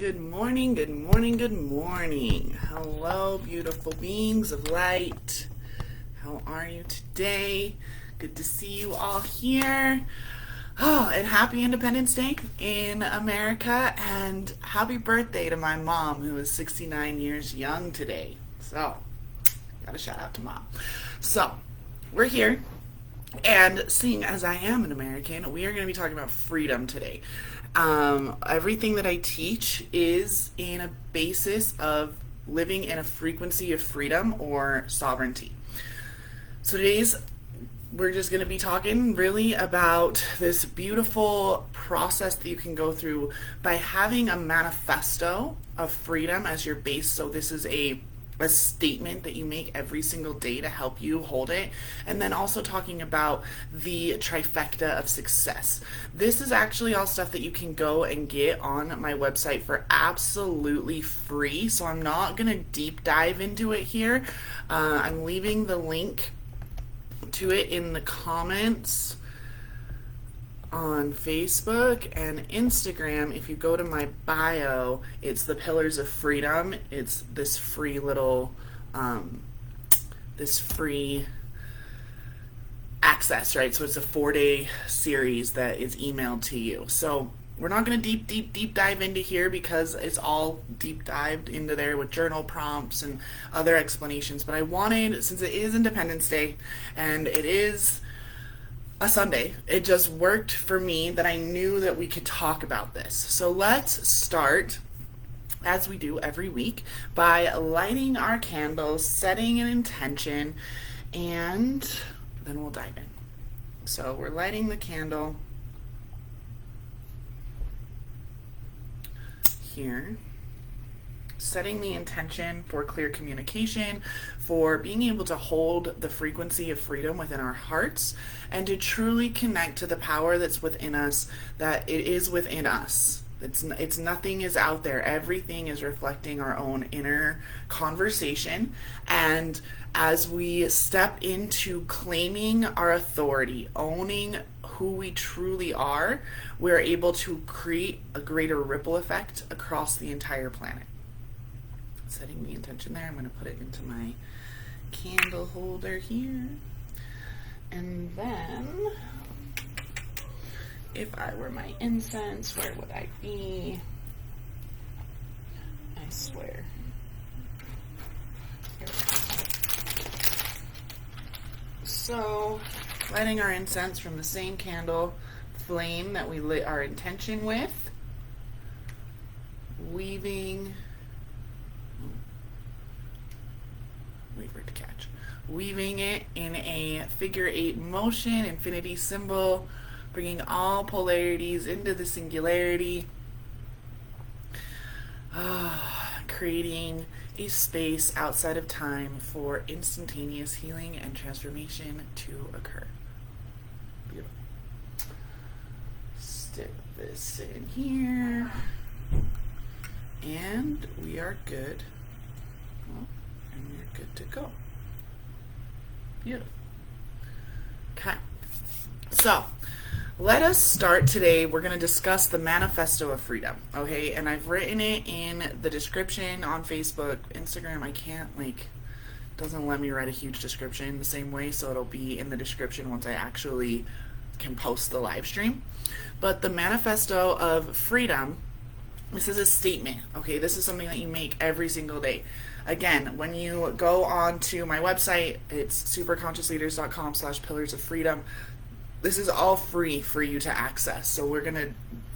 Good morning, good morning, good morning. Hello, beautiful beings of light. How are you today? Good to see you all here. Oh, and happy Independence Day in America, and happy birthday to my mom, who is 69 years young today. So, got a shout out to mom. So, we're here, and seeing as I am an American, we are going to be talking about freedom today. Everything that I teach is in a basis of living in a frequency of freedom or sovereignty. So we're just going to be talking really about this beautiful process that you can go through by having a manifesto of freedom as your base. So this is a statement that you make every single day to help you hold it, and then also talking about the trifecta of success. This is actually all stuff that you can go and get on my website for absolutely free, so I'm not going to deep dive into it here. I'm leaving the link to it in the comments on Facebook and Instagram. If you go to my bio, it's the Pillars of Freedom. It's this free little, this free access, right? So it's a 4-day series that is emailed to you. So we're not going to deep dive into here because it's all deep dived into there with journal prompts and other explanations. But I wanted, since it is Independence Day and it is a Sunday, it just worked for me that I knew that we could talk about this. So let's start, as we do every week, by lighting our candles, setting an intention, and then we'll dive in. So we're lighting the candle here, setting the intention for clear communication, for being able to hold the frequency of freedom within our hearts, and to truly connect to the power that's within us, that it is within us. It's nothing is out there. Everything is reflecting our own inner conversation. And as we step into claiming our authority, owning who we truly are, we're able to create a greater ripple effect across the entire planet. Setting the intention there, I'm going to put it into my candle holder here. And then, if I were my incense, where would I be? I swear. Here we go. So, lighting our incense from the same candle flame that we lit our intention with, weaving it in a figure 8 motion, infinity symbol, bringing all polarities into the singularity, creating a space outside of time for instantaneous healing and transformation to occur. Beautiful. Stick this in here, and we are good. And we're good to go. Beautiful. Okay. So, let us start today. We're going to discuss the Manifesto of Freedom. Okay? And I've written it in the description on Facebook, Instagram. I can't, doesn't let me write a huge description the same way, so it'll be in the description once I actually can post the live stream. But the Manifesto of Freedom, this is a statement. Okay? This is something that you make every single day. Again, when you go on to my website, it's superconsciousleaders.com/pillars of freedom. This is all free for you to access. So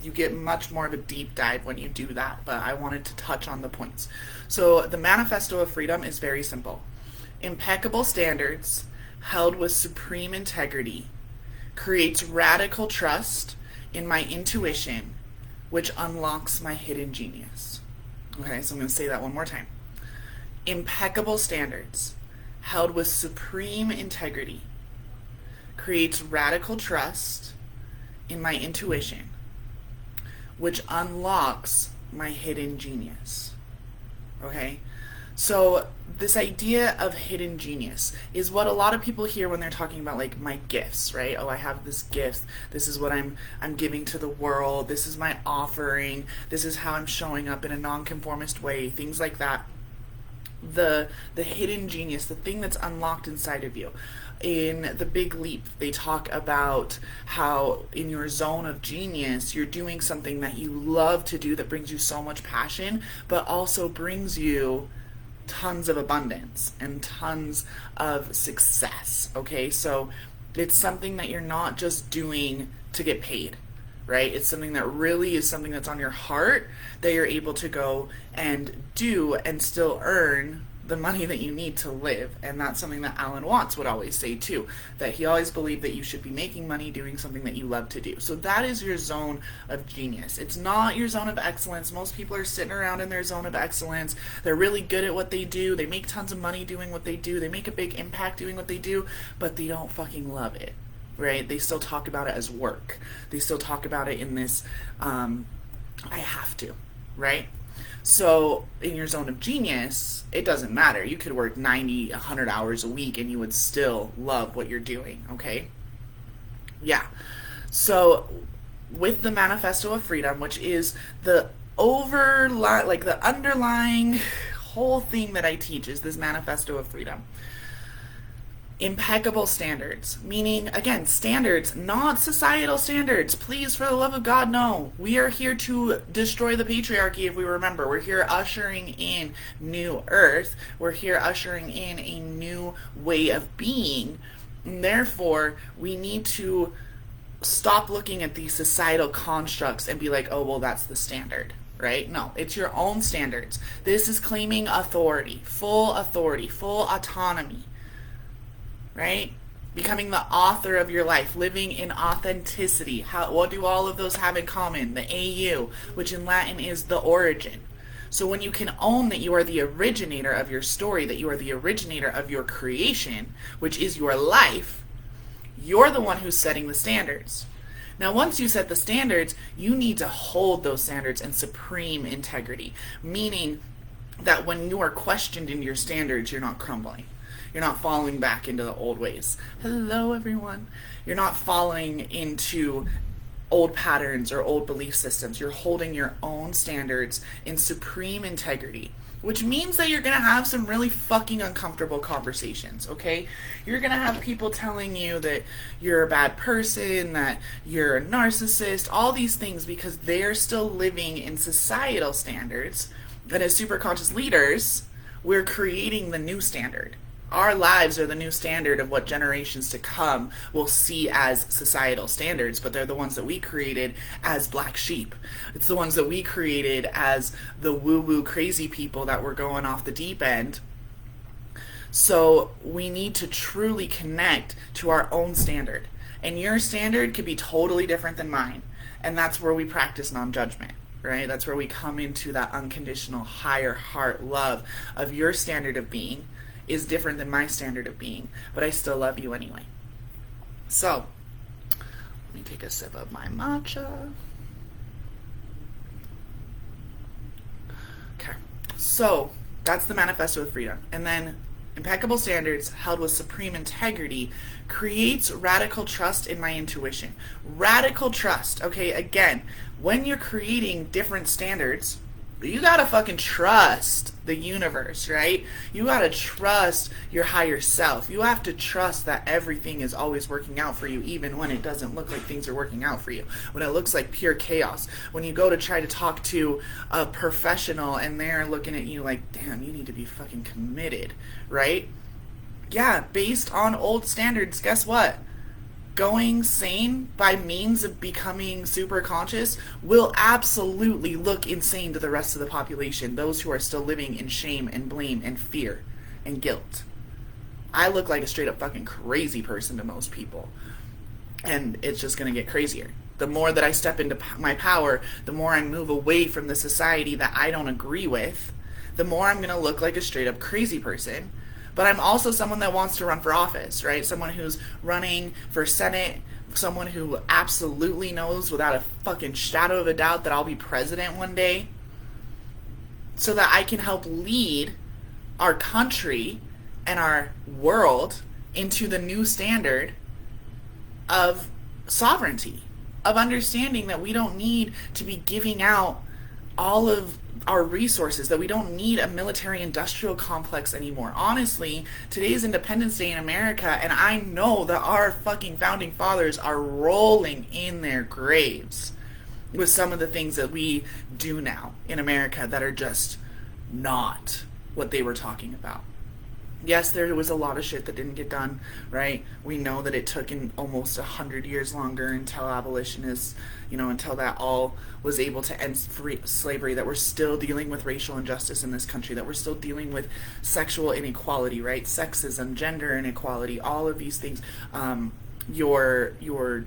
you get much more of a deep dive when you do that, but I wanted to touch on the points. So the Manifesto of Freedom is very simple. Impeccable standards, held with supreme integrity, creates radical trust in my intuition, which unlocks my hidden genius. Okay, so I'm going to say that one more time. Impeccable standards, held with supreme integrity, creates radical trust in my intuition, which unlocks my hidden genius. Okay? So this idea of hidden genius is what a lot of people hear when they're talking about like my gifts, right? Oh, I have this gift. This is what I'm giving to the world. This is my offering. This is how I'm showing up in a nonconformist way. Things like that. The hidden genius, the thing that's unlocked inside of you. In The Big Leap, they talk about how in your zone of genius, you're doing something that you love to do that brings you so much passion, but also brings you tons of abundance and tons of success. Okay, so it's something that you're not just doing to get paid, right? It's something that really is something that's on your heart that you're able to go and do and still earn the money that you need to live. And that's something that Alan Watts would always say too, that he always believed that you should be making money doing something that you love to do. So that is your zone of genius. It's not your zone of excellence. Most people are sitting around in their zone of excellence. They're really good at what they do. They make tons of money doing what they do. They make a big impact doing what they do, but they don't fucking love it, right? They still talk about it as work. They still talk about it in this, I have to, right? So in your zone of genius, it doesn't matter. You could work 90, 100 hours a week and you would still love what you're doing, okay? Yeah. So with the Manifesto of Freedom, which is the the underlying whole thing that I teach is this Manifesto of Freedom. Impeccable standards, meaning, again, standards, not societal standards. Please, for the love of God, no. We are here to destroy the patriarchy, if we remember. We're here ushering in new earth. We're here ushering in a new way of being. And therefore, we need to stop looking at these societal constructs and be like, oh, well, that's the standard. Right? No, it's your own standards. This is claiming authority, full autonomy. Right? Becoming the author of your life, living in authenticity. What do all of those have in common? The AU, which in Latin is the origin. So when you can own that you are the originator of your story, that you are the originator of your creation, which is your life, you're the one who's setting the standards. Now, once you set the standards, you need to hold those standards in supreme integrity, meaning that when you are questioned in your standards, you're not crumbling. You're not falling back into the old ways. Hello, everyone. You're not falling into old patterns or old belief systems. You're holding your own standards in supreme integrity, which means that you're going to have some really fucking uncomfortable conversations, okay? You're going to have people telling you that you're a bad person, that you're a narcissist, all these things because they're still living in societal standards. And as superconscious leaders, we're creating the new standard. Our lives are the new standard of what generations to come will see as societal standards, but they're the ones that we created as black sheep. It's the ones that we created as the woo-woo crazy people that were going off the deep end. So we need to truly connect to our own standard. And your standard could be totally different than mine. And that's where we practice non-judgment. Right? That's where we come into that unconditional higher heart love of your standard of being is different than my standard of being, but I still love you anyway. So, let me take a sip of my matcha. Okay, so that's the Manifesto of Freedom. And then Impeccable Standards, held with supreme integrity, creates radical trust in my intuition. Radical trust, okay, again, when you're creating different standards, you gotta fucking trust the universe, right? You gotta trust your higher self. You have to trust that everything is always working out for you, even when it doesn't look like things are working out for you. When it looks like pure chaos. When you go to try to talk to a professional and they're looking at you like, damn, you need to be fucking committed, right? Yeah, based on old standards, guess what? Going sane by means of becoming super conscious will absolutely look insane to the rest of the population, those who are still living in shame and blame and fear and guilt. I look like a straight up fucking crazy person to most people. And it's just going to get crazier. The more that I step into my power, the more I move away from the society that I don't agree with, the more I'm going to look like a straight up crazy person. But I'm also someone that wants to run for office, right? Someone who's running for Senate, someone who absolutely knows without a fucking shadow of a doubt that I'll be president one day, so that I can help lead our country and our world into the new standard of sovereignty, of understanding that we don't need to be giving out all of our resources, that we don't need a military industrial complex anymore. Honestly, today's Independence Day in America, and I know that our fucking founding fathers are rolling in their graves with some of the things that we do now in America that are just not what they were talking about. Yes, there was a lot of shit that didn't get done, right? We know that it took in almost 100 years longer until abolitionists, until that all was able to end slavery, that we're still dealing with racial injustice in this country, that we're still dealing with sexual inequality, right? Sexism, gender inequality, all of these things. Your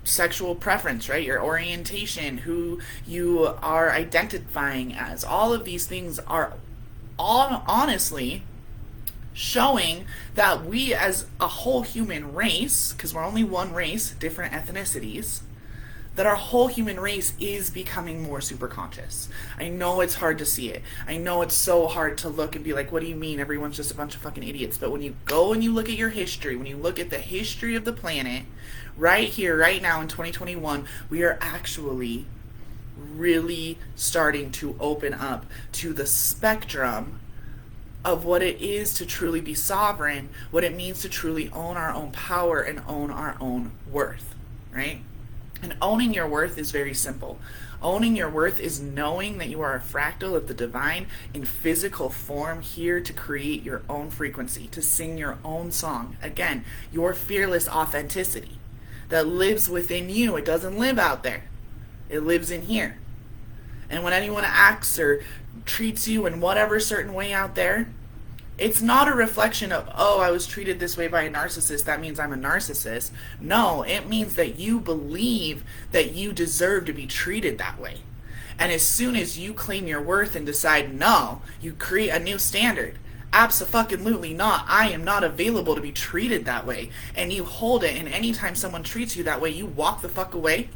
sexual preference, right? Your orientation, who you are identifying as. All of these things are all honestly showing that we as a whole human race, because we're only one race, different ethnicities, that our whole human race is becoming more super conscious. I know it's hard to see it. I know it's so hard to look and be like, what do you mean everyone's just a bunch of fucking idiots? But when you go and you look at your history, when you look at the history of the planet, right here, right now in 2021, we are actually really starting to open up to the spectrum of what it is to truly be sovereign, what it means to truly own our own power and own our own worth, right? And owning your worth is very simple. Owning your worth is knowing that you are a fractal of the divine in physical form, here to create your own frequency, to sing your own song. Again, your fearless authenticity that lives within you. It doesn't live out there. It lives in here. And when anyone acts or treats you in whatever certain way out there, it's not a reflection of, oh, I was treated this way by a narcissist, that means I'm a narcissist. No, it means that you believe that you deserve to be treated that way. And as soon as you claim your worth and decide, no, you create a new standard. Abso-fucking-lutely not. I am not available to be treated that way. And you hold it, and anytime someone treats you that way, you walk the fuck away.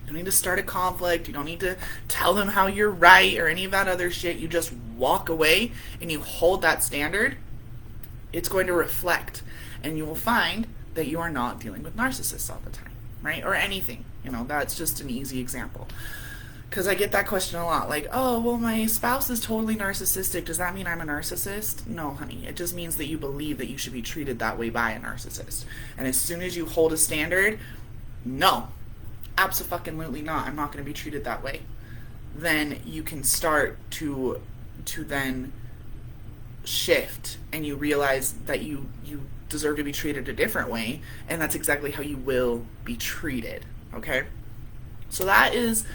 You don't need to start a conflict. You don't need to tell them how you're right or any of that other shit. You just walk away and you hold that standard. It's going to reflect. And you will find that you are not dealing with narcissists all the time, right? Or anything. That's just an easy example. Because I get that question a lot. Like, oh, well, my spouse is totally narcissistic. Does that mean I'm a narcissist? No, honey. It just means that you believe that you should be treated that way by a narcissist. And as soon as you hold a standard, no. Absolutely not. I'm not going to be treated that way. Then you can start to then shift, and you realize that you deserve to be treated a different way, and that's exactly how you will be treated. Okay? So that is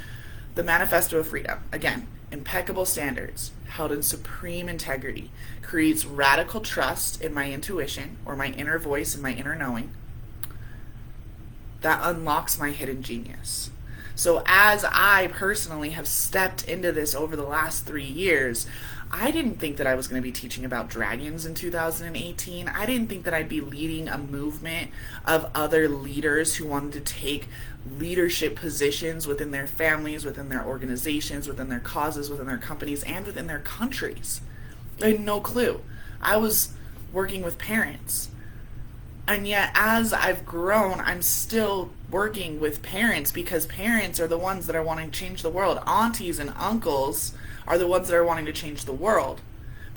the Manifesto of Freedom. Again, impeccable standards, held in supreme integrity, creates radical trust in my intuition, or my inner voice and my inner knowing, that unlocks my hidden genius. So as I personally have stepped into this over the last 3 years, I didn't think that I was going to be teaching about dragons in 2018. I didn't think that I'd be leading a movement of other leaders who wanted to take leadership positions within their families, within their organizations, within their causes, within their companies, and within their countries. I had no clue. I was working with parents. And yet, as I've grown, I'm still working with parents, because parents are the ones that are wanting to change the world. Aunties and uncles are the ones that are wanting to change the world,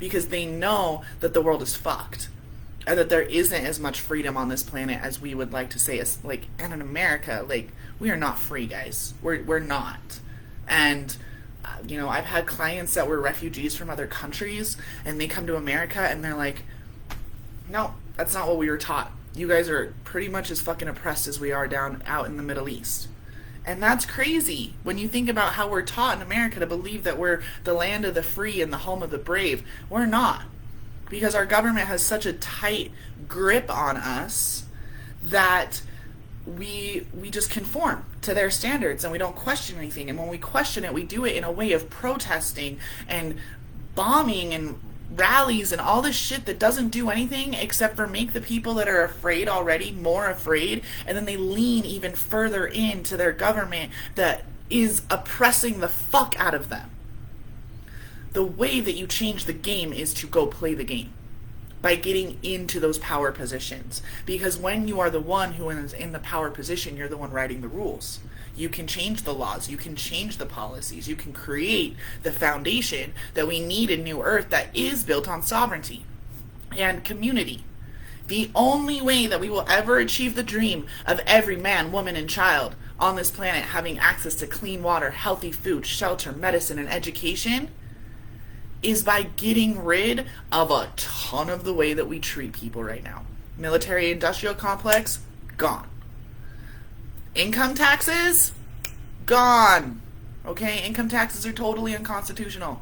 because they know that the world is fucked, and that there isn't as much freedom on this planet as we would like to say. And in America, we are not free, guys. We're not. And I've had clients that were refugees from other countries, and they come to America and they're like, no, that's not what we were taught. You guys are pretty much as fucking oppressed as we are down out in the Middle East. And that's crazy when you think about how we're taught in America to believe that we're the land of the free and the home of the brave. We're not. Because our government has such a tight grip on us that we just conform to their standards, and we don't question anything. And when we question it, we do it in a way of protesting and bombing and rallies and all this shit that doesn't do anything except for make the people that are afraid already more afraid, and then they lean even further into their government that is oppressing the fuck out of them. The way that you change the game is to go play the game by getting into those power positions. Because when you are the one who is in the power position, you're the one writing the rules. You can change the laws, you can change the policies, you can create the foundation that we need in New Earth that is built on sovereignty and community. The only way that we will ever achieve the dream of every man, woman, and child on this planet having access to clean water, healthy food, shelter, medicine, and education is by getting rid of a ton of the way that we treat people right now. Military-industrial complex, gone. Income taxes, gone. Okay, income taxes are totally unconstitutional,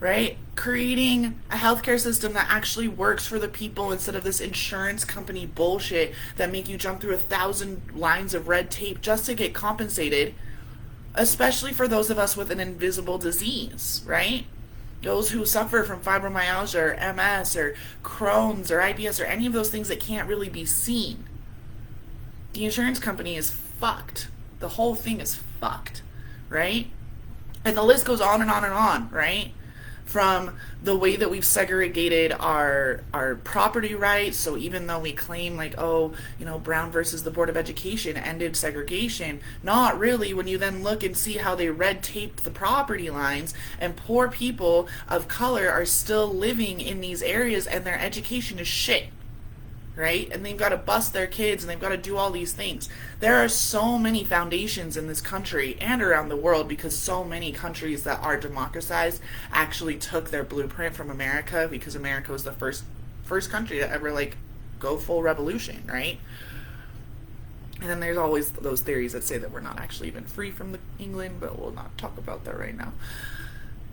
right? Creating a healthcare system that actually works for the people instead of this insurance company bullshit that make you jump through 1,000 lines of red tape just to get compensated, especially for those of us with an invisible disease, right? Those who suffer from fibromyalgia or MS or Crohn's or IBS or any of those things that can't really be seen. The insurance company is fucked. The whole thing is fucked, right? And the list goes on and on and on, right? From the way that we've segregated our property rights. So even though we claim like, oh, you know, Brown versus the Board of Education ended segregation, not really when you then look and see how they red taped the property lines, and poor people of color are still living in these areas and their education is shit. Right? And they've got to bust their kids and they've got to do all these things. There are so many foundations in this country and around the world because so many countries that are democratized actually took their blueprint from America, because America was the first country to ever like go full revolution, right? And then there's always those theories that say that we're not actually even free from England, but we'll not talk about that right now.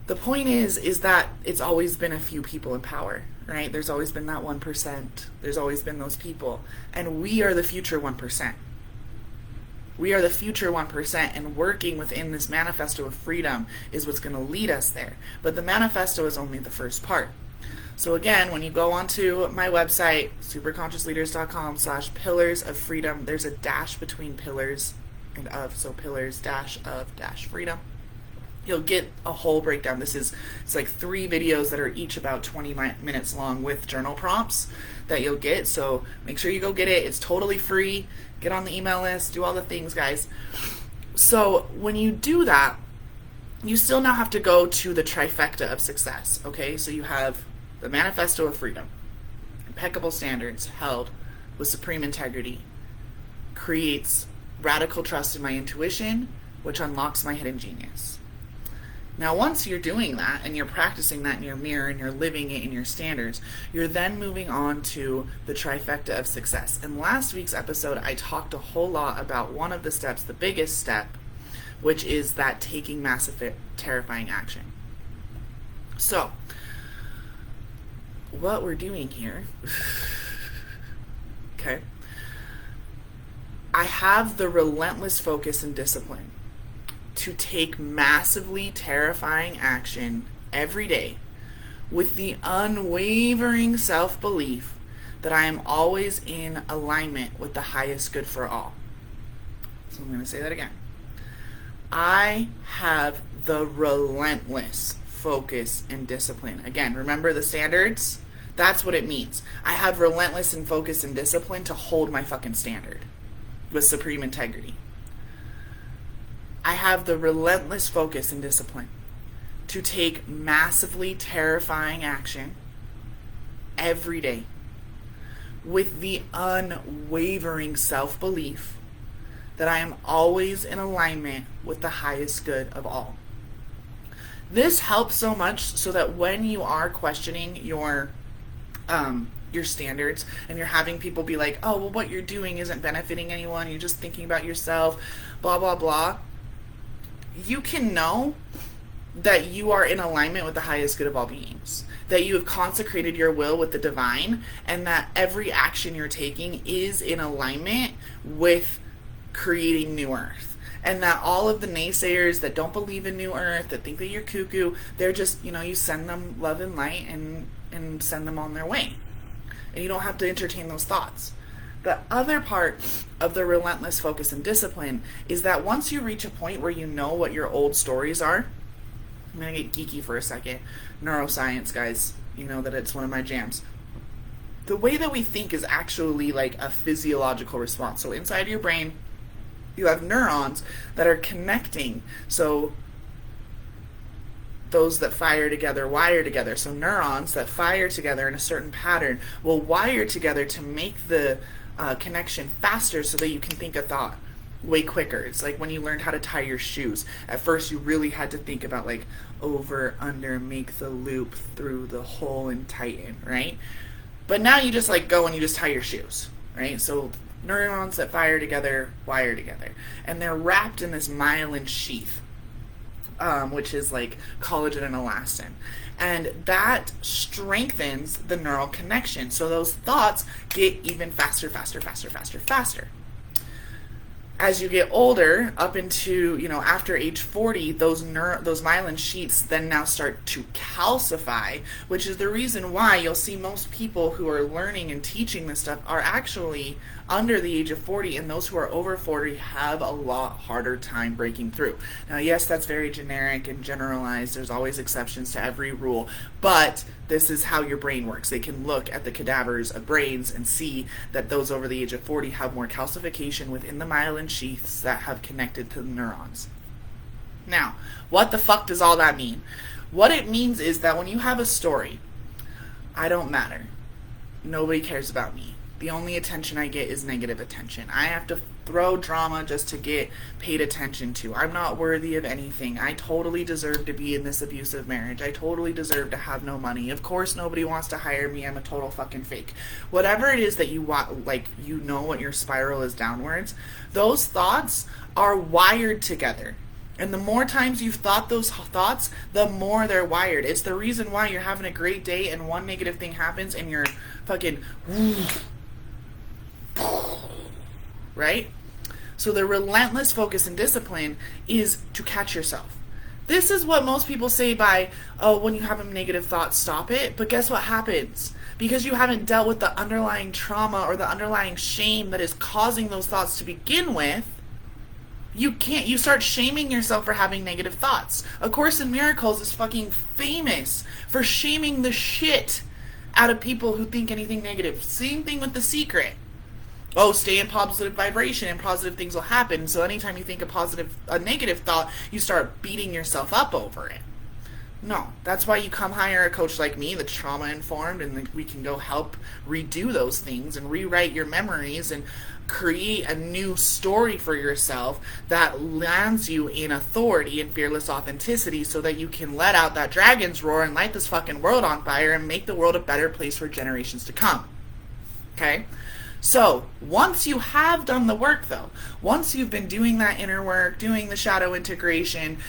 The point is that it's always been a few people in power, right? There's always been that 1%. There's always been those people. And we are the future 1%. We are the future 1%, and working within this manifesto of freedom is what's going to lead us there. But the manifesto is only the first part. So again, when you go onto my website, superconsciousleaders.com/pillars of freedom, there's a dash between pillars and of, so pillars dash of dash freedom. You'll get a whole breakdown. It's like 3 videos that are each about 20 minutes long with journal prompts that you'll get. So make sure you go get it. It's totally free. Get on the email list. Do all the things, guys. So when you do that, you still now have to go to the trifecta of success. Okay, so you have the Manifesto of Freedom, Impeccable Standards, held with supreme integrity, creates radical trust in my intuition, which unlocks my hidden genius. Now, once you're doing that and you're practicing that in your mirror and you're living it in your standards, you're then moving on to the trifecta of success. In last week's episode, I talked a whole lot about one of the steps, the biggest step, which is that taking massive, terrifying action. So, what we're doing here, okay, I have the relentless focus and discipline to take massively terrifying action every day with the unwavering self-belief that I am always in alignment with the highest good for all. So I'm going to say that again. I have the relentless focus and discipline. Again, remember the standards? That's what it means. I have relentless and focus and discipline to hold my fucking standard with supreme integrity. I have the relentless focus and discipline to take massively terrifying action every day with the unwavering self-belief that I am always in alignment with the highest good of all. This helps so much so that when you are questioning your standards and you're having people be like, oh, well, what you're doing isn't benefiting anyone, you're just thinking about yourself, blah, blah, blah, you can know that you are in alignment with the highest good of all beings, that you have consecrated your will with the divine, and that every action you're taking is in alignment with creating New Earth. And that all of the naysayers that don't believe in New Earth, that think that you're cuckoo, they're just, you send them love and light and send them on their way. And you don't have to entertain those thoughts. The other part of the relentless focus and discipline is that once you reach a point where you know what your old stories are, I'm going to get geeky for a second. Neuroscience, guys. You know that it's one of my jams. The way that we think is actually like a physiological response. So inside your brain, you have neurons that are connecting. So those that fire together wire together. So neurons that fire together in a certain pattern will wire together to make the connection faster so that you can think a thought way quicker. It's like when you learned how to tie your shoes. At first you really had to think about like over, under, make the loop through the hole and tighten, right? But now you just like go and you just tie your shoes, right? So neurons that fire together wire together. And they're wrapped in this myelin sheath, which is like collagen and elastin. And that strengthens the neural connection. So those thoughts get even faster, faster, faster, faster, faster. As you get older, up into, after age 40, those myelin sheaths then now start to calcify, which is the reason why you'll see most people who are learning and teaching this stuff are actually under the age of 40, and those who are over 40 have a lot harder time breaking through. Now, yes, that's very generic and generalized. There's always exceptions to every rule, but this is how your brain works. They can look at the cadavers of brains and see that those over the age of 40 have more calcification within the myelin sheaths that have connected to the neurons. Now, what the fuck does all that mean? What it means is that when you have a story, I don't matter. Nobody cares about me. The only attention I get is negative attention. I have to throw drama just to get paid attention to. I'm not worthy of anything. I totally deserve to be in this abusive marriage. I totally deserve to have no money. Of course nobody wants to hire me. I'm a total fucking fake. Whatever it is that you want, like, what your spiral is downwards, those thoughts are wired together. And the more times you've thought those thoughts, the more they're wired. It's the reason why you're having a great day and one negative thing happens and you're fucking... right? So the relentless focus and discipline is to catch yourself. This is what most people say by, when you have a negative thought, stop it. But guess what happens? Because you haven't dealt with the underlying trauma or the underlying shame that is causing those thoughts to begin with, you start shaming yourself for having negative thoughts. A Course in Miracles is fucking famous for shaming the shit out of people who think anything negative. Same thing with The Secret. Stay in positive vibration and positive things will happen. So anytime you think a negative thought, you start beating yourself up over it. No, that's why you come hire a coach like me that's trauma informed, and we can go help redo those things and rewrite your memories and create a new story for yourself that lands you in authority and fearless authenticity so that you can let out that dragon's roar and light this fucking world on fire and make the world a better place for generations to come. Okay? So, once you have done the work though, once you've been doing that inner work, doing the shadow integration,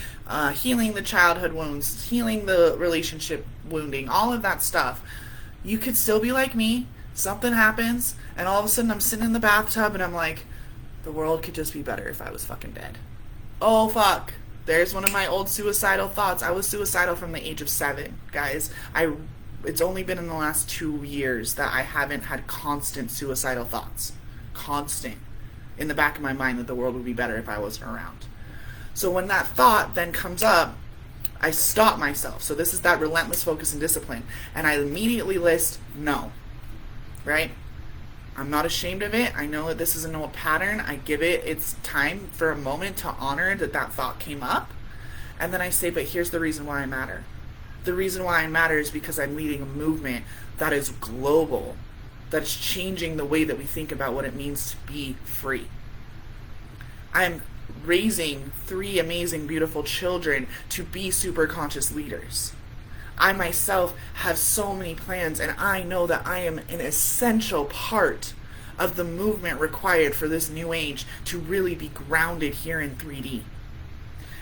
healing the childhood wounds, healing the relationship wounding, all of that stuff, you could still be like me, something happens, and all of a sudden I'm sitting in the bathtub and I'm like, the world could just be better if I was fucking dead. Oh fuck, there's one of my old suicidal thoughts. I was suicidal from the age of 7, guys. It's only been in the last 2 years that I haven't had constant suicidal thoughts. Constant. In the back of my mind that the world would be better if I wasn't around. So when that thought then comes up, I stop myself. So this is that relentless focus and discipline. And I immediately list no. Right? I'm not ashamed of it. I know that this is an old pattern. I give it its time for a moment to honor that thought came up. And then I say, but here's the reason why I matter. The reason why I matter is because I'm leading a movement that is global, that's changing the way that we think about what it means to be free. I'm raising 3 amazing, beautiful children to be superconscious leaders. I myself have so many plans, and I know that I am an essential part of the movement required for this new age to really be grounded here in 3D.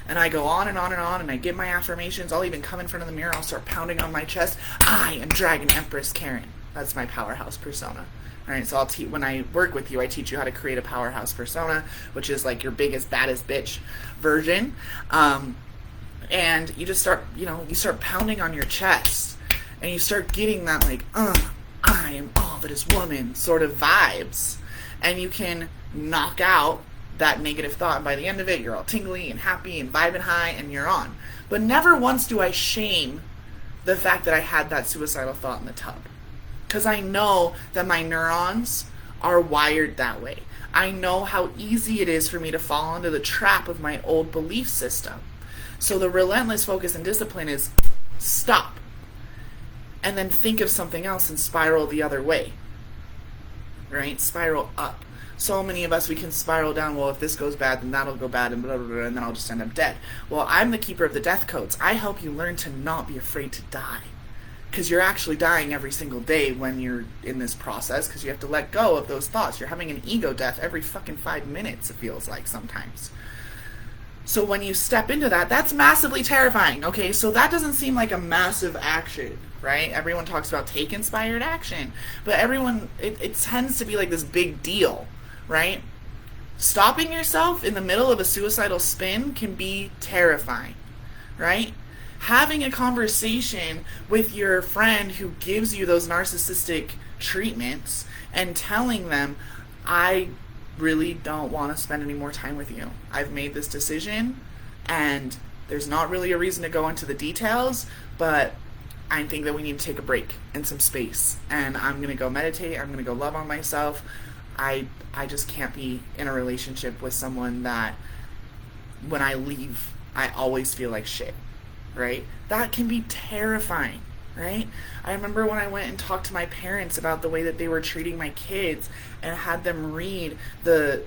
And I go on and on and on, and I give my affirmations. I'll even come in front of the mirror. I'll start pounding on my chest. I am Dragon Empress Caryn. That's my powerhouse persona. All right, so when I work with you, I teach you how to create a powerhouse persona, which is like your biggest, baddest bitch version. And you just start, you start pounding on your chest, and you start getting that like, I am all that is woman sort of vibes. And you can knock out that negative thought, and by the end of it, you're all tingly and happy and vibing high, and you're on. But never once do I shame the fact that I had that suicidal thought in the tub. Because I know that my neurons are wired that way. I know how easy it is for me to fall into the trap of my old belief system. So the relentless focus and discipline is stop. And then think of something else and spiral the other way. Right? Spiral up. So many of us, we can spiral down, well, if this goes bad, then that'll go bad, and blah, blah, blah, and then I'll just end up dead. Well, I'm the keeper of the death codes. I help you learn to not be afraid to die. Because you're actually dying every single day when you're in this process, because you have to let go of those thoughts. You're having an ego death every fucking 5 minutes, it feels like sometimes. So when you step into that, that's massively terrifying, okay? So that doesn't seem like a massive action, right? Everyone talks about take inspired action, but it tends to be like this big deal, right? Stopping yourself in the middle of a suicidal spin can be terrifying, right? Having a conversation with your friend who gives you those narcissistic treatments and telling them, I really don't want to spend any more time with you. I've made this decision, and there's not really a reason to go into the details, but I think that we need to take a break and some space, and I'm going to go meditate, I'm going to go love on myself. I just can't be in a relationship with someone that when I leave, I always feel like shit. Right? That can be terrifying, right? I remember when I went and talked to my parents about the way that they were treating my kids and had them read the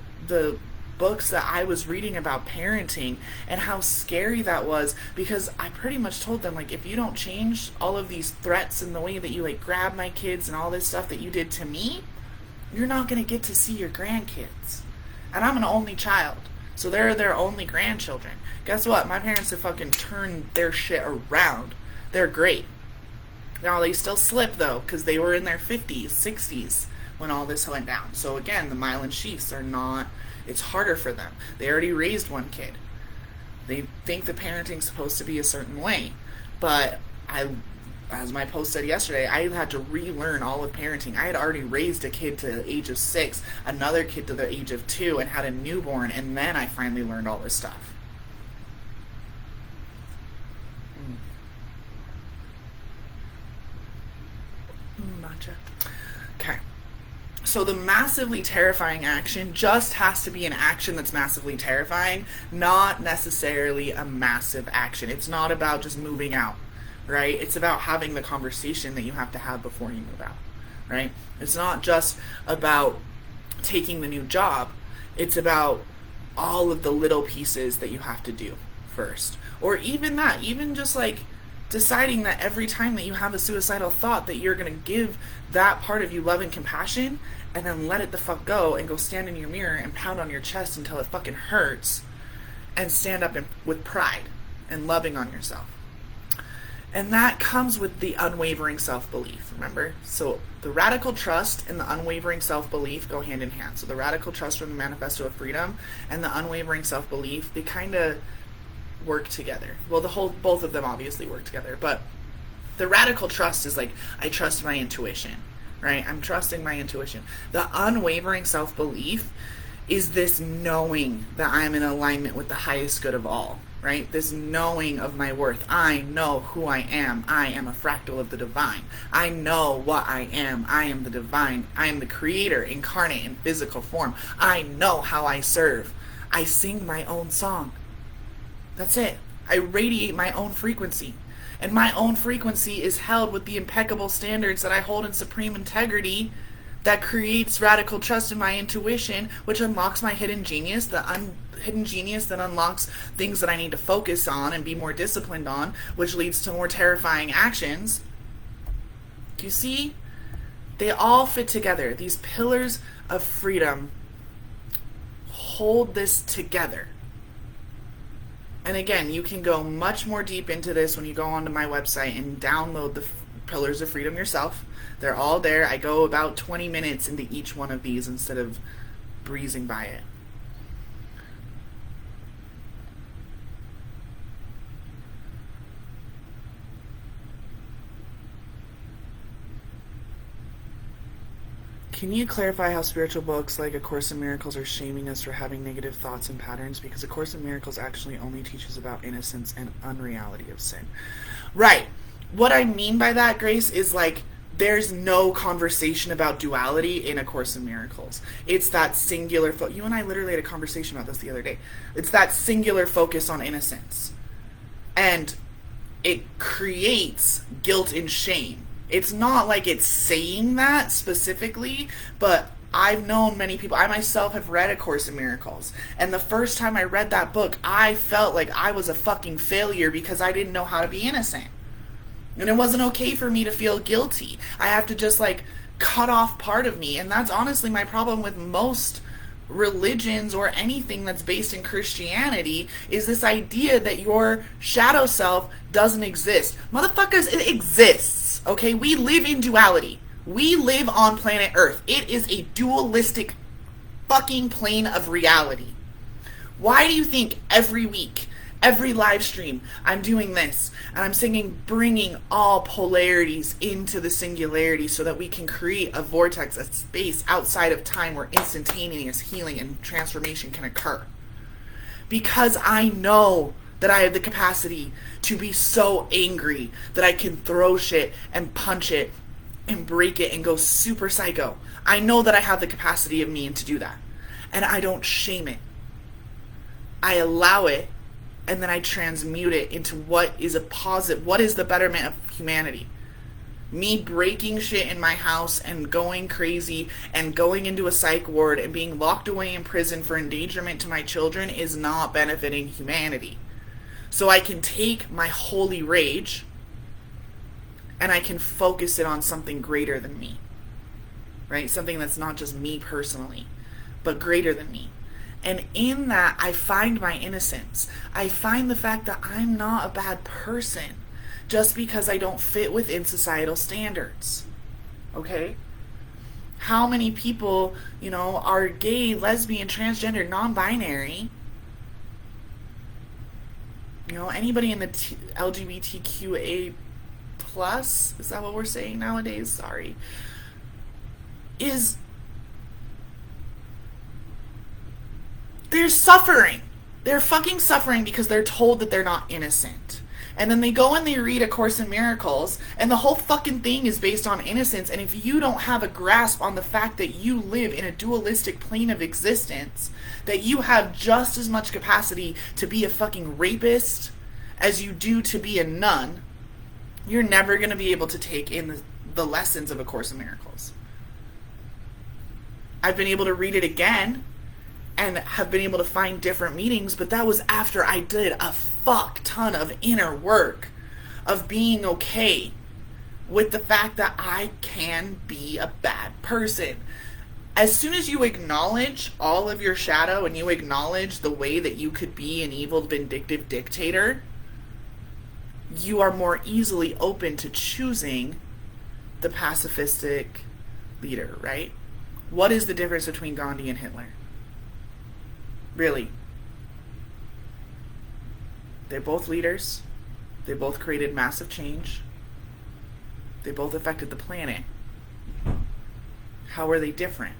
books that I was reading about parenting and how scary that was, because I pretty much told them, like, if you don't change all of these threats and the way that you like grab my kids and all this stuff that you did to me, you're not going to get to see your grandkids. And I'm an only child. So they're their only grandchildren. Guess what? My parents have fucking turned their shit around. They're great. Now, they still slip, though, because they were in their 50s, 60s when all this went down. So, again, the Mylan Chiefs are not... It's harder for them. They already raised one kid. They think the parenting's supposed to be a certain way. But as my post said yesterday, I had to relearn all of parenting. I had already raised a kid to the age of 6, another kid to the age of 2, and had a newborn, and then I finally learned all this stuff. Matcha. Okay. So the massively terrifying action just has to be an action that's massively terrifying, not necessarily a massive action. It's not about just moving out. Right? It's about having the conversation that you have to have before you move out, right? It's not just about taking the new job. It's about all of the little pieces that you have to do first. Or even that, even just like deciding that every time that you have a suicidal thought that you're going to give that part of you love and compassion, and then let it the fuck go and go stand in your mirror and pound on your chest until it fucking hurts, and stand up with pride and loving on yourself. And that comes with the unwavering self-belief, remember? So the radical trust and the unwavering self-belief go hand in hand. So the radical trust from the Manifesto of Freedom and the unwavering self-belief, they kind of work together. Well, both of them obviously work together, but the radical trust is like, I trust my intuition, right? I'm trusting my intuition. The unwavering self-belief is this knowing that I'm in alignment with the highest good of all. Right? This knowing of my worth. I know who I am. I am a fractal of the divine. I know what I am. I am the divine. I am the creator incarnate in physical form. I know how I serve. I sing my own song. That's it. I radiate my own frequency. And my own frequency is held with the impeccable standards that I hold in supreme integrity, that creates radical trust in my intuition, which unlocks my hidden genius, hidden genius that unlocks things that I need to focus on and be more disciplined on, which leads to more terrifying actions. Do you see? They all fit together. These pillars of freedom hold this together. And again, you can go much more deep into this when you go onto my website and download the pillars of freedom yourself. They're all there. I go about 20 minutes into each one of these instead of breezing by it. Can you clarify how spiritual books like A Course in Miracles are shaming us for having negative thoughts and patterns? Because A Course in Miracles actually only teaches about innocence and unreality of sin. Right. What I mean by that, Grace, is like there's no conversation about duality in A Course in Miracles. It's that singular you and I literally had a conversation about this the other day. It's that singular focus on innocence. And it creates guilt and shame. It's not like it's saying that specifically, but I've known many people. I myself have read A Course in Miracles. And the first time I read that book, I felt like I was a fucking failure because I didn't know how to be innocent. And it wasn't okay for me to feel guilty. I have to just like cut off part of me. And that's honestly my problem with most religions or anything that's based in Christianity, is this idea that your shadow self doesn't exist. Motherfuckers, it exists. Okay, we live in duality. We live on planet Earth. It is a dualistic fucking plane of reality. Why do you think every week, every live stream, I'm doing this and I'm singing, bringing all polarities into the singularity so that we can create a vortex, a space outside of time where instantaneous healing and transformation can occur? Because I know that I have the capacity to be so angry that I can throw shit and punch it and break it and go super psycho. I know that I have the capacity of me to do that. And I don't shame it. I allow it, and then I transmute it into what is a positive, what is the betterment of humanity. Me breaking shit in my house and going crazy and going into a psych ward and being locked away in prison for endangerment to my children is not benefiting humanity. So I can take my holy rage and I can focus it on something greater than me, right? Something that's not just me personally, but greater than me. And in that, I find my innocence. I find the fact that I'm not a bad person just because I don't fit within societal standards. Okay? How many people, are gay, lesbian, transgender, non-binary? Anybody in the LGBTQA plus, is that what we're saying nowadays? Sorry. They're suffering. They're fucking suffering because they're told that they're not innocent. And then they go and they read A Course in Miracles, and the whole fucking thing is based on innocence. And if you don't have a grasp on the fact that you live in a dualistic plane of existence, that you have just as much capacity to be a fucking rapist as you do to be a nun, you're never going to be able to take in the lessons of A Course in Miracles. I've been able to read it again and have been able to find different meanings, but that was after I did a fuck ton of inner work of being okay with the fact that I can be a bad person. As soon as you acknowledge all of your shadow and you acknowledge the way that you could be an evil, vindictive dictator, you are more easily open to choosing the pacifistic leader, right? What is the difference between Gandhi and Hitler? Really? They're both leaders. They both created massive change. They both affected the planet. How are they different?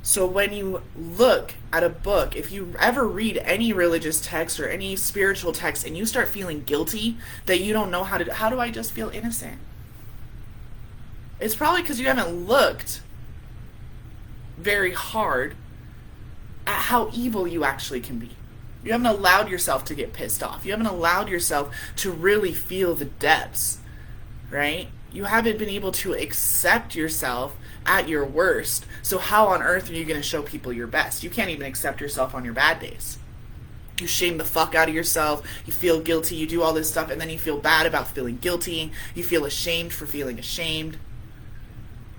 So when you look at a book, if you ever read any religious text or any spiritual text and you start feeling guilty that you don't know how do I just feel innocent? It's probably because you haven't looked very hard at how evil you actually can be. You haven't allowed yourself to get pissed off. You haven't allowed yourself to really feel the depths, right? You haven't been able to accept yourself at your worst. So how on earth are you going to show people your best? You can't even accept yourself on your bad days. You shame the fuck out of yourself. You feel guilty. You do all this stuff, and then you feel bad about feeling guilty. You feel ashamed for feeling ashamed.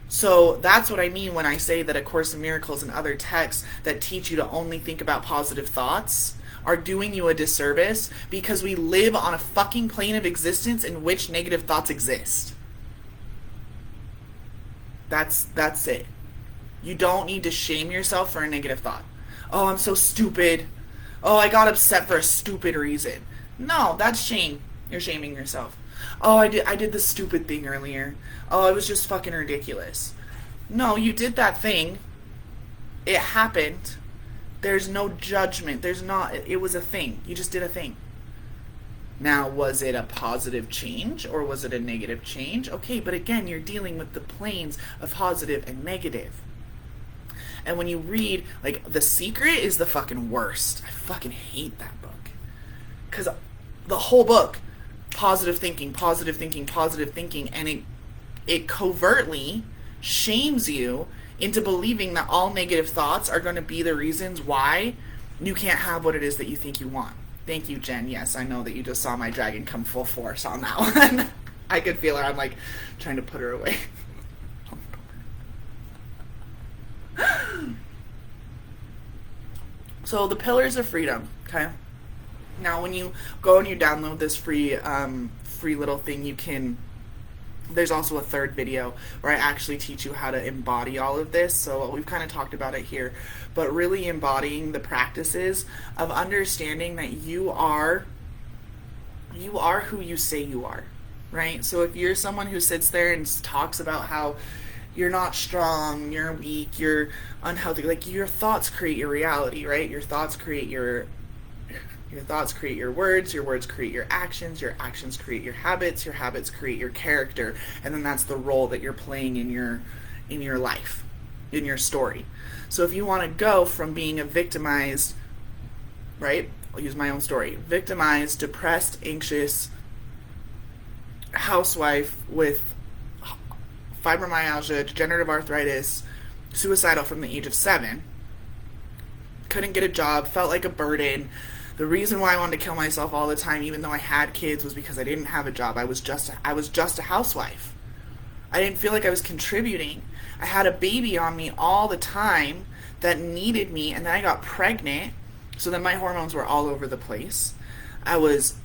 So that's what I mean when I say that A Course in Miracles and other texts that teach you to only think about positive thoughts are doing you a disservice, because we live on a fucking plane of existence in which negative thoughts exist. That's it. You don't need to shame yourself for a negative thought. Oh, I'm so stupid. Oh, I got upset for a stupid reason. No, that's shame. You're shaming yourself. Oh, I did this stupid thing earlier. Oh, it was just fucking ridiculous. No, you did that thing. It happened. There's no judgment. It was a thing. You just did a thing. Now, was it a positive change or was it a negative change? Okay, but again, you're dealing with the planes of positive and negative. And when you read, like, The Secret is the fucking worst. I fucking hate that book. Because the whole book, positive thinking, positive thinking, positive thinking, and it covertly shames you into believing that all negative thoughts are going to be the reasons why you can't have what it is that you think you want. Thank you, Jen. Yes, I know that you just saw my dragon come full force on that one. I could feel her. I'm like trying to put her away. So the pillars of freedom, okay? Now when you go and you download this free little thing, there's also a third video where I actually teach you how to embody all of this. So we've kind of talked about it here, but really embodying the practices of understanding that you are who you say you are, right? So if you're someone who sits there and talks about how you're not strong, you're weak, you're unhealthy, like, your thoughts create your reality, right? Your thoughts create your thoughts create your words create your actions create your habits create your character, and then that's the role that you're playing in your life, in your story. So if you want to go from being a victimized, right? I'll use my own story. Victimized, depressed, anxious housewife with fibromyalgia, degenerative arthritis, suicidal from the age of 7, couldn't get a job, felt like a burden. The reason why I wanted to kill myself all the time, even though I had kids, was because I didn't have a job. I was just a housewife. I didn't feel like I was contributing. I had a baby on me all the time that needed me, and then I got pregnant, so then my hormones were all over the place. I was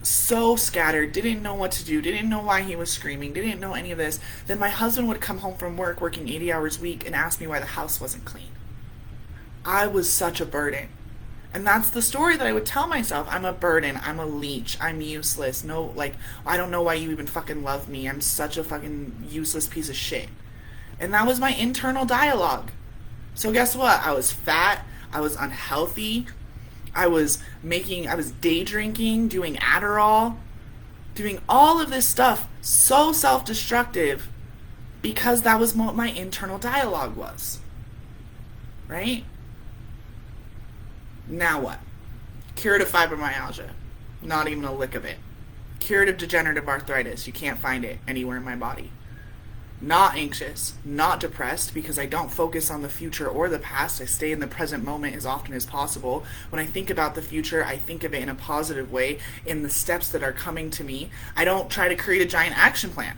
so scattered, didn't know what to do, didn't know why he was screaming, didn't know any of this. Then my husband would come home from work working 80 hours a week and ask me why the house wasn't clean. I was such a burden. And that's the story that I would tell myself. I'm a burden. I'm a leech. I'm useless. No, like, I don't know why you even fucking love me. I'm such a fucking useless piece of shit. And that was my internal dialogue. So guess what? I was fat. I was unhealthy. I was day drinking, doing Adderall, doing all of this stuff so self-destructive because that was what my internal dialogue was. Right? Now what? Curative fibromyalgia. Not even a lick of it. Curative degenerative arthritis. You can't find it anywhere in my body. Not anxious. Not depressed, because I don't focus on the future or the past. I stay in the present moment as often as possible. When I think about the future, I think of it in a positive way, in the steps that are coming to me. I don't try to create a giant action plan.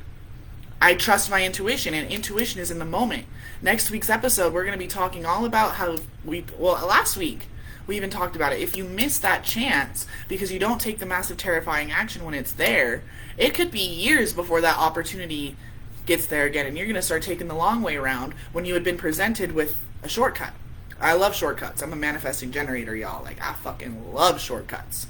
I trust my intuition, and intuition is in the moment. Next week's episode, we're going to be talking all about how last week, we even talked about it. If you miss that chance because you don't take the massive, terrifying action when it's there, it could be years before that opportunity gets there again, and you're going to start taking the long way around when you had been presented with a shortcut. I love shortcuts. I'm a manifesting generator, y'all. Like, I fucking love shortcuts.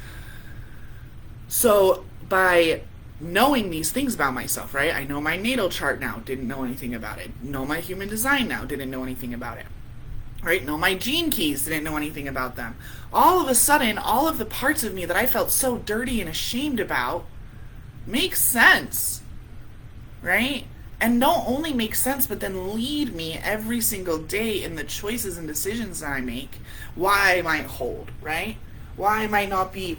So, by knowing these things about myself, right? I know my natal chart now, didn't know anything about it. Know my human design now, didn't know anything about it. Right? Know my gene keys, didn't know anything about them. All of a sudden, all of the parts of me that I felt so dirty and ashamed about make sense. Right? And don't only make sense, but then lead me every single day in the choices and decisions that I make. Why I might hold, right? Why I might not be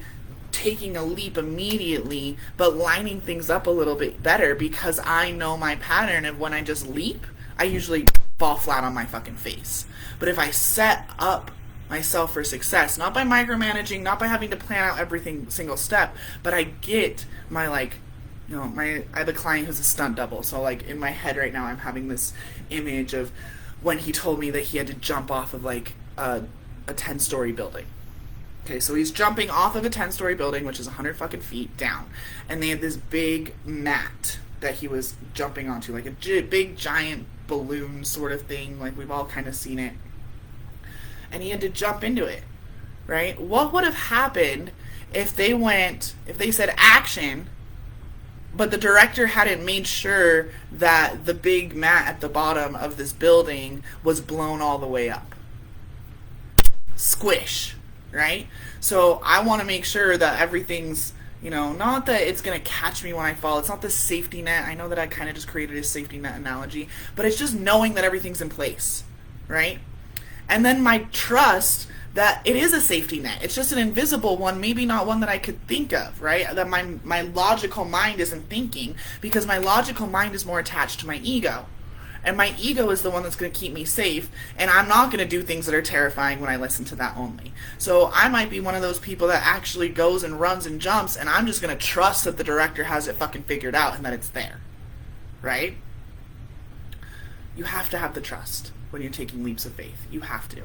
taking a leap immediately, but lining things up a little bit better, because I know my pattern of when I just leap, I usually fall flat on my fucking face. But if I set up myself for success, not by micromanaging, not by having to plan out every single step, but I get my, like, you know, I have a client who's a stunt double, so, like, in my head right now I'm having this image of when he told me that he had to jump off of, like, a 10-story building. Okay, so he's jumping off of a 10-story building, which is 100 fucking feet down, and they had this big mat that he was jumping onto, like a big giant balloon sort of thing, like we've all kind of seen it, and he had to jump into it, right? What would have happened if they said action, but the director hadn't made sure that the big mat at the bottom of this building was blown all the way up. Squish, right? So I want to make sure that everything's, not that it's going to catch me when I fall. It's not the safety net. I know that I kind of just created a safety net analogy, but it's just knowing that everything's in place, right? And then my trust that it is a safety net. It's just an invisible one, maybe not one that I could think of, right? That my logical mind isn't thinking, because my logical mind is more attached to my ego. And my ego is the one that's going to keep me safe, and I'm not going to do things that are terrifying when I listen to that only. So I might be one of those people that actually goes and runs and jumps, and I'm just going to trust that the director has it fucking figured out and that it's there, right? You have to have the trust when you're taking leaps of faith. You have to.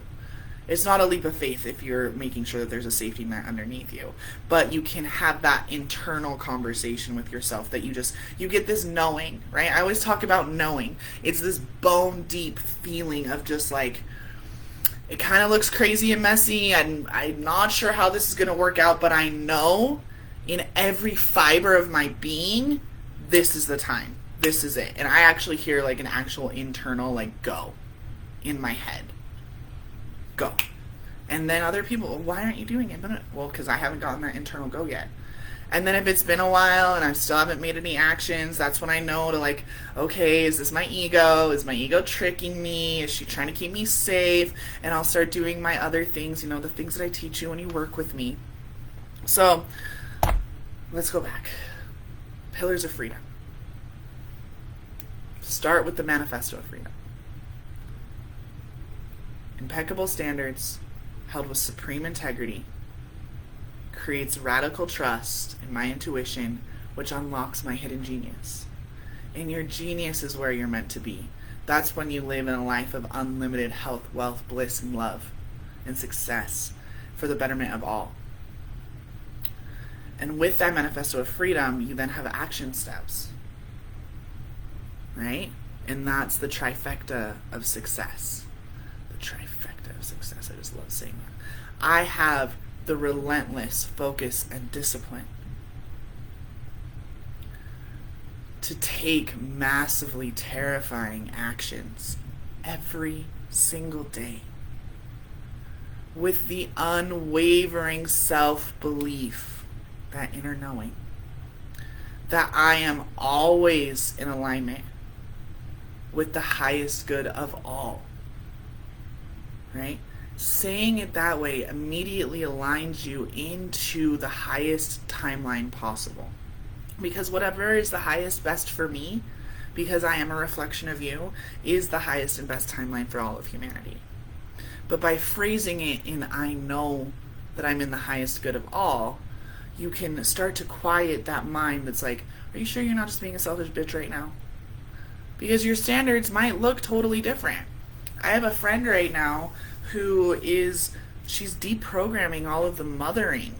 It's not a leap of faith if you're making sure that there's a safety net underneath you. But you can have that internal conversation with yourself that you get this knowing, right? I always talk about knowing. It's this bone deep feeling of just like, it kind of looks crazy and messy, and I'm not sure how this is going to work out, but I know in every fiber of my being, this is the time. This is it. And I actually hear like an actual internal like go in my head. Go. And then other people, well, why aren't you doing it? Well, because I haven't gotten that internal go yet. And then if it's been a while and I still haven't made any actions, that's when I know to like, okay, is this my ego? Is my ego tricking me? Is she trying to keep me safe? And I'll start doing my other things, the things that I teach you when you work with me. So let's go back. Pillars of freedom. Start with the manifesto of freedom. Impeccable standards, held with supreme integrity, creates radical trust in my intuition, which unlocks my hidden genius. And your genius is where you're meant to be. That's when you live in a life of unlimited health, wealth, bliss, and love, and success for the betterment of all. And with that manifesto of freedom, you then have action steps, right? And that's the trifecta of success. Trifecta of success. I just love saying that. I have the relentless focus and discipline to take massively terrifying actions every single day with the unwavering self-belief, that inner knowing, that I am always in alignment with the highest good of all. Right? Saying it that way immediately aligns you into the highest timeline possible. Because whatever is the highest best for me, because I am a reflection of you, is the highest and best timeline for all of humanity. But by phrasing it in I know that I'm in the highest good of all, you can start to quiet that mind that's like, are you sure you're not just being a selfish bitch right now? Because your standards might look totally different. I have a friend right now she's deprogramming all of the mothering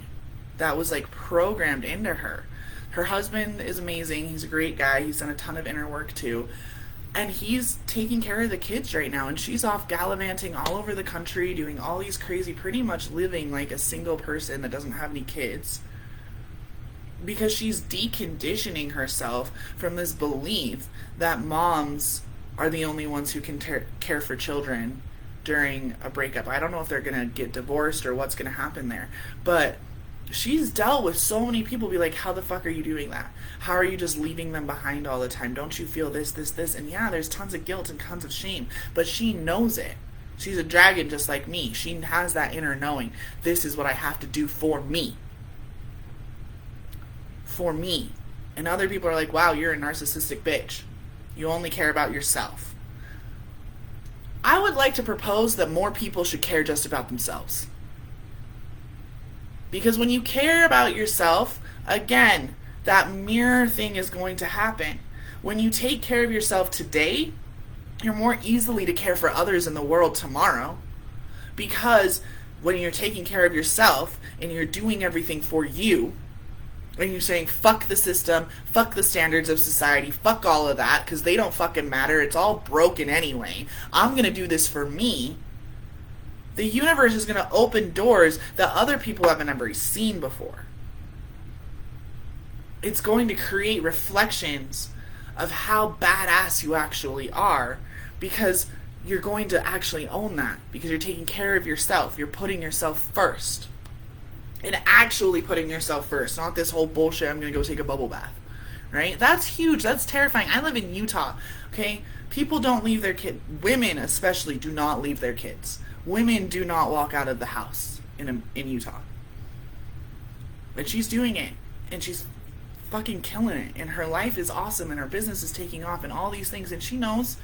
that was like programmed into her. Her husband is amazing. He's a great guy. He's done a ton of inner work too. And he's taking care of the kids right now. And she's off gallivanting all over the country, doing all these crazy, pretty much living like a single person that doesn't have any kids. Because she's deconditioning herself from this belief that moms are the only ones who can care for children during a breakup. I don't know if they're going to get divorced or what's going to happen there. But she's dealt with so many people be like, how the fuck are you doing that? How are you just leaving them behind all the time? Don't you feel this? And yeah, there's tons of guilt and tons of shame. But she knows it. She's a dragon just like me. She has that inner knowing. This is what I have to do for me. For me. And other people are like, wow, you're a narcissistic bitch. You only care about yourself. I would like to propose that more people should care just about themselves. Because when you care about yourself, again, that mirror thing is going to happen. When you take care of yourself today, you're more easily to care for others in the world tomorrow. Because when you're taking care of yourself and you're doing everything for you, and you're saying, fuck the system, fuck the standards of society, fuck all of that, because they don't fucking matter, it's all broken anyway, I'm going to do this for me, the universe is going to open doors that other people haven't ever seen before. it's going to create reflections of how badass you actually are, because you're going to actually own that, because you're taking care of yourself. You're putting yourself first. And actually putting yourself first, not this whole bullshit, I'm going to go take a bubble bath. Right? That's huge. That's terrifying. I live in Utah, okay? People don't leave their kids. Women especially do not leave their kids. Women do not walk out of the house in Utah. But she's doing it, and she's fucking killing it, and her life is awesome, and her business is taking off, and all these things, and she knows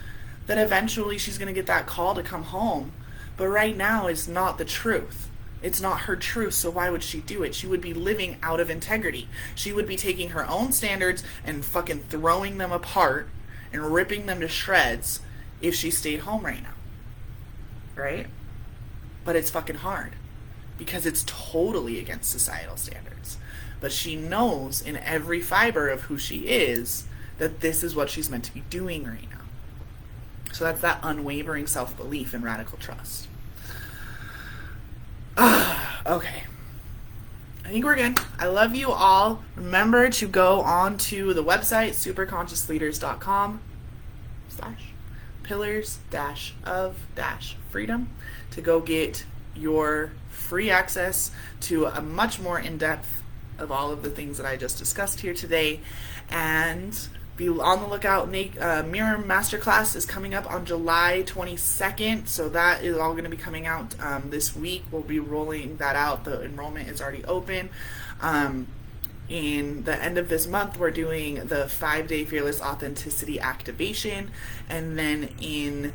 that eventually she's going to get that call to come home, but right now it's not the truth. It's not her truth, so why would she do it? She would be living out of integrity. She would be taking her own standards and fucking throwing them apart and ripping them to shreds if she stayed home right now. Right? But it's fucking hard, because it's totally against societal standards. But she knows in every fiber of who she is that this is what she's meant to be doing right now. So that's that unwavering self-belief and radical trust. Okay. I think we're good. I love you all. Remember to go on to the website, superconsciousleaders.com/pillars-of-freedom to go get your free access to a much more in-depth of all of the things that I just discussed here today. And be on the lookout. Mirror Masterclass is coming up on July 22nd, so that is all going to be coming out this week. We'll be rolling that out. The enrollment is already open. In the end of this month, we're doing the 5-day Fearless Authenticity Activation, and then in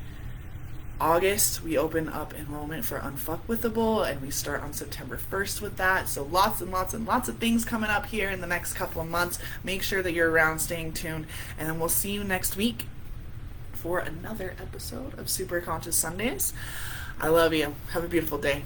August, we open up enrollment for Unfuckwithable, and we start on September 1st with that. So lots and lots and lots of things coming up here in the next couple of months. Make sure that you're around, staying tuned, and then we'll see you next week for another episode of Super Conscious Sundays. I love you. Have a beautiful day.